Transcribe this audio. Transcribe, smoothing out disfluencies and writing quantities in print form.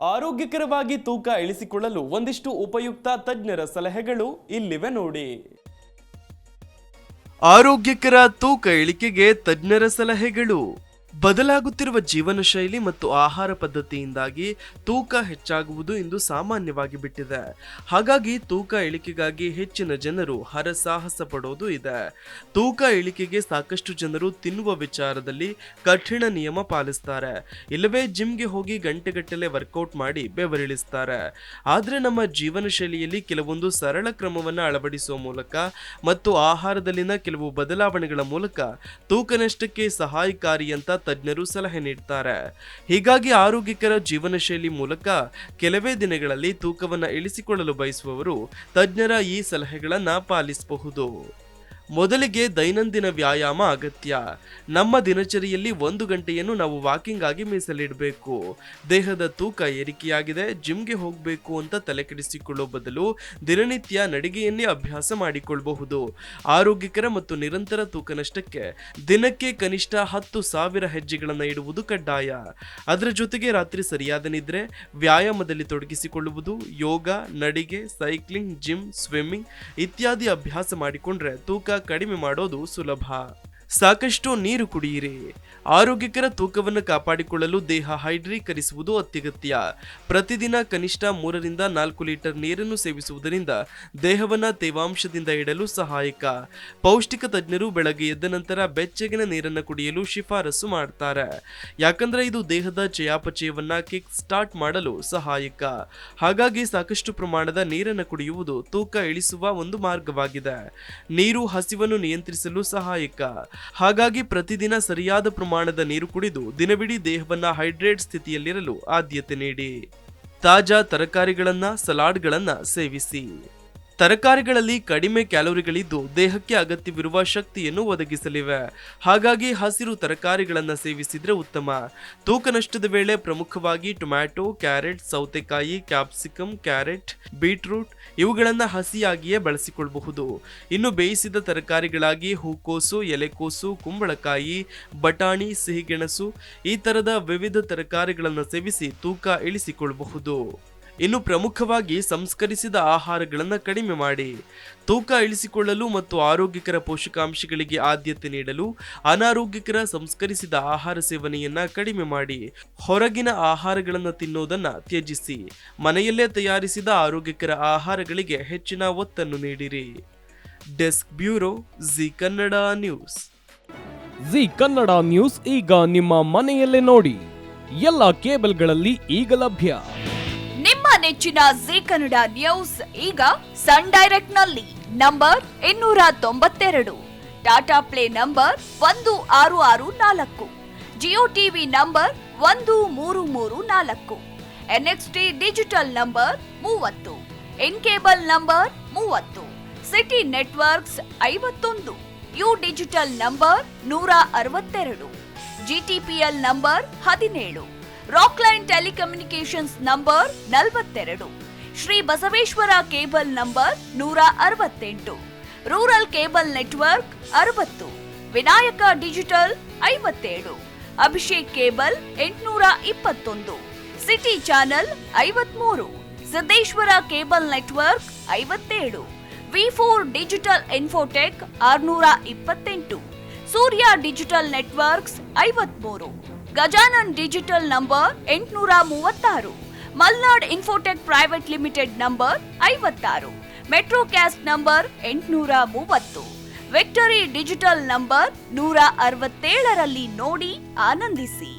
ಆರೋಗ್ಯಕರವಾಗಿ ತೂಕ ಇಳಿಸಿಕೊಳ್ಳಲು ಒಂದಿಷ್ಟು ಉಪಯುಕ್ತ ತಜ್ಞರ ಸಲಹೆಗಳು ಇಲ್ಲಿವೆ ನೋಡಿ. ಆರೋಗ್ಯಕರ ತೂಕ ಇಳಿಕೆಗೆ ತಜ್ಞರ ಸಲಹೆಗಳು. ಬದಲಾಗುತ್ತಿರುವ ಜೀವನ ಶೈಲಿ ಮತ್ತು ಆಹಾರ ಪದ್ಧತಿಯಿಂದಾಗಿ ತೂಕ ಹೆಚ್ಚಾಗುವುದು ಇಂದು ಸಾಮಾನ್ಯವಾಗಿ ಬಿಟ್ಟಿದೆ. ಹಾಗಾಗಿ ತೂಕ ಇಳಿಕೆಗಾಗಿ ಹೆಚ್ಚಿನ ಜನರು ಹರಸಾಹಸ ಪಡೋದು ಇದೆ. ತೂಕ ಇಳಿಕೆಗೆ ಸಾಕಷ್ಟು ಜನರು ತಿನ್ನುವ ವಿಚಾರದಲ್ಲಿ ಕಠಿಣ ನಿಯಮ ಪಾಲಿಸ್ತಾರೆ, ಇಲ್ಲವೇ ಜಿಮ್ಗೆ ಹೋಗಿ ಗಂಟೆಗಟ್ಟಲೆ ವರ್ಕೌಟ್ ಮಾಡಿ ಬೆವರಿಳಿಸ್ತಾರೆ. ಆದರೆ ನಮ್ಮ ಜೀವನ ಶೈಲಿಯಲ್ಲಿ ಕೆಲವೊಂದು ಸರಳ ಕ್ರಮವನ್ನು ಅಳವಡಿಸುವ ಮೂಲಕ ಮತ್ತು ಆಹಾರದಲ್ಲಿನ ಕೆಲವು ಬದಲಾವಣೆಗಳ ಮೂಲಕ ತೂಕ ನಷ್ಟಕ್ಕೆ ಸಹಾಯಕಾರಿ ಅಂತ ತಜ್ಞರು ಸಲಹೆ ನೀಡ್ತಾರೆ. ಹೀಗಾಗಿ ಆರೋಗ್ಯಕರ ಜೀವನ ಶೈಲಿ ಮೂಲಕ ಕೆಲವೇ ದಿನಗಳಲ್ಲಿ ತೂಕವನ್ನು ಇಳಿಸಿಕೊಳ್ಳಲು ಬಯಸುವವರು ತಜ್ಞರ ಈ ಸಲಹೆಗಳನ್ನು ಪಾಲಿಸಬಹುದು. ಮೊದಲಿಗೆ ದೈನಂದಿನ ವ್ಯಾಯಾಮ ಅಗತ್ಯ. ನಮ್ಮ ದಿನಚರಿಯಲ್ಲಿ 1 ಗಂಟೆಯನ್ನು ನಾವು ವಾಕಿಂಗ್ ಆಗಿ ಮೀಸಲಿಡಬೇಕು. ದೇಹದ ತೂಕ ಏರಿಕೆಯಾಗಿದೆ, ಜಿಮ್ಗೆ ಹೋಗಬೇಕು ಅಂತ ತಲೆಕೆಡಿಸಿಕೊಳ್ಳೋ ಬದಲು ದಿನನಿತ್ಯ ನಡಿಗೆಯನ್ನೇ ಅಭ್ಯಾಸ ಮಾಡಿಕೊಳ್ಳಬಹುದು. ಆರೋಗ್ಯಕರ ಮತ್ತು ನಿರಂತರ ತೂಕ ನಷ್ಟಕ್ಕೆ ದಿನಕ್ಕೆ ಕನಿಷ್ಠ 10,000 ಹೆಜ್ಜೆಗಳನ್ನು ಇಡುವುದು ಕಡ್ಡಾಯ. ಅದರ ಜೊತೆಗೆ ರಾತ್ರಿ ಸರಿಯಾದ ನಿದ್ರೆ, ವ್ಯಾಯಾಮದಲ್ಲಿ ತೊಡಗಿಸಿಕೊಳ್ಳುವುದು, ಯೋಗ, ನಡಿಗೆ, ಸೈಕ್ಲಿಂಗ್, ಜಿಮ್, ಸ್ವಿಮ್ಮಿಂಗ್ ಇತ್ಯಾದಿ ಅಭ್ಯಾಸ ಮಾಡಿಕೊಂಡ್ರೆ ತೂಕ ಕಡಿಮೆ ಮಾಡೋದು ಸುಲಭ. ಸಾಕಷ್ಟು ನೀರು ಕುಡಿಯಿರಿ. ಆರೋಗ್ಯಕರ ತೂಕವನ್ನು ಕಾಪಾಡಿಕೊಳ್ಳಲು ದೇಹ ಹೈಡ್ರೀಕರಿಸುವುದು ಅತ್ಯಗತ್ಯ. ಪ್ರತಿದಿನ ಕನಿಷ್ಠ 3 ರಿಂದ 4 ಲೀಟರ್ ನೀರನ್ನು ಸೇವಿಸುವುದರಿಂದ ದೇಹವನ್ನು ತೇವಾಂಶದಿಂದ ಇಡಲು ಸಹಾಯಕ. ಪೌಷ್ಟಿಕ ತಜ್ಞರು ಬೆಳಗ್ಗೆ ಎದ್ದ ನಂತರ ಬೆಚ್ಚಗಿನ ನೀರನ್ನು ಕುಡಿಯಲು ಶಿಫಾರಸು ಮಾಡ್ತಾರೆ, ಯಾಕಂದ್ರೆ ಇದು ದೇಹದ ಚಯಾಪಚಯವನ್ನ ಕಿಕ್ ಸ್ಟಾರ್ಟ್ ಮಾಡಲು ಸಹಾಯಕ. ಹಾಗಾಗಿ ಸಾಕಷ್ಟು ಪ್ರಮಾಣದ ನೀರನ್ನು ಕುಡಿಯುವುದು ತೂಕ ಇಳಿಸುವ ಒಂದು ಮಾರ್ಗವಾಗಿದೆ. ನೀರು ಹಸಿವನ್ನು ನಿಯಂತ್ರಿಸಲು ಸಹಾಯಕ. ಹಾಗಾಗಿ ಪ್ರತಿದಿನ ಸರಿಯಾದ ಪ್ರಮಾಣದ ನೀರು ಕುಡಿದು ದಿನವಿಡೀ ದೇಹವನ್ನ ಹೈಡ್ರೇಟ್ ಸ್ಥಿತಿಯಲ್ಲಿರಲು ಆದ್ಯತೆ ನೀಡಿ. ತಾಜಾ ತರಕಾರಿಗಳನ್ನ, ಸಲಾಡ್ಗಳನ್ನ ಸೇವಿಸಿ. ತರಕಾರಿಗಳಲ್ಲಿ ಕಡಿಮೆ ಕ್ಯಾಲೋರಿಗಳಿದ್ದು ದೇಹಕ್ಕೆ ಅಗತ್ಯವಿರುವ ಶಕ್ತಿಯನ್ನು ಒದಗಿಸಲಿವೆ. ಹಾಗಾಗಿ ಹಸಿರು ತರಕಾರಿಗಳನ್ನು ಸೇವಿಸಿದ್ರೆ ಉತ್ತಮ. ತೂಕ ನಷ್ಟದ ವೇಳೆ ಪ್ರಮುಖವಾಗಿ ಟೊಮ್ಯಾಟೊ, ಕ್ಯಾರೆಟ್, ಸೌತೆಕಾಯಿ, ಕ್ಯಾಪ್ಸಿಕಮ್, ಕ್ಯಾರೆಟ್, ಬೀಟ್ರೂಟ್ ಇವುಗಳನ್ನು ಹಸಿಯಾಗಿಯೇ ಬಳಸಿಕೊಳ್ಳಬಹುದು. ಇನ್ನು ಬೇಯಿಸಿದ ತರಕಾರಿಗಳಾಗಿ ಹೂಕೋಸು, ಎಲೆಕೋಸು, ಕುಂಬಳಕಾಯಿ, ಬಟಾಣಿ, ಸಿಹಿಗೆಣಸು ಈ ತರದ ವಿವಿಧ ತರಕಾರಿಗಳನ್ನು ಸೇವಿಸಿ ತೂಕ ಇಳಿಸಿಕೊಳ್ಳಬಹುದು. ಇನ್ನು ಪ್ರಮುಖವಾಗಿ ಸಂಸ್ಕರಿಸಿದ ಆಹಾರಗಳನ್ನು ಕಡಿಮೆ ಮಾಡಿ. ತೂಕ ಇಳಿಸಿಕೊಳ್ಳಲು ಮತ್ತು ಆರೋಗ್ಯಕರ ಪೋಷಕಾಂಶಗಳಿಗೆ ಆದ್ಯತೆ ನೀಡಲು ಅನಾರೋಗ್ಯಕರ ಸಂಸ್ಕರಿಸಿದ ಆಹಾರ ಸೇವನೆಯನ್ನ ಕಡಿಮೆ ಮಾಡಿ. ಹೊರಗಿನ ಆಹಾರಗಳನ್ನು ತಿನ್ನೋದನ್ನ ತ್ಯಜಿಸಿ. ಮನೆಯಲ್ಲೇ ತಯಾರಿಸಿದ ಆರೋಗ್ಯಕರ ಆಹಾರಗಳಿಗೆ ಹೆಚ್ಚಿನ ಒತ್ತನ್ನು ನೀಡಿರಿ. Desk bureau, Zee Kannada news. Zee Kannada news ಈಗ ನಿಮ್ಮ ಮನೆಯಲ್ಲೇ ನೋಡಿ. ಎಲ್ಲ ಕೇಬಲ್ಗಳಲ್ಲಿ ಈಗ ಲಭ್ಯ. ನಿಮ್ಮ ನೆಚ್ಚಿನ ಜಿ ಕನ್ನಡ ನ್ಯೂಸ್ ಈಗ ಸನ್ ಡೈರೆಕ್ಟ್ ನಲ್ಲಿ number 292, Tata play number 1664, Jio TV number 1334, NXT digital number 30, in cable number 30, city networks 51, U digital number 162, GTPL number 17, Rockline telecommunications number 42, Shri Basaveshwara cable number 168, rural cable network 60, Vinayaka digital 57, Abhishek cable 821, city channel 53, Siddeshwara cable network 57, ವಿ4 digital infotech 628, Surya digital networks 53, Gajanan digital number 836, Malnad infotech private limited number 56, Metrocast number 830, victory digital number 167ರಲ್ಲಿ ನೋಡಿ ಆನಂದಿಸಿ.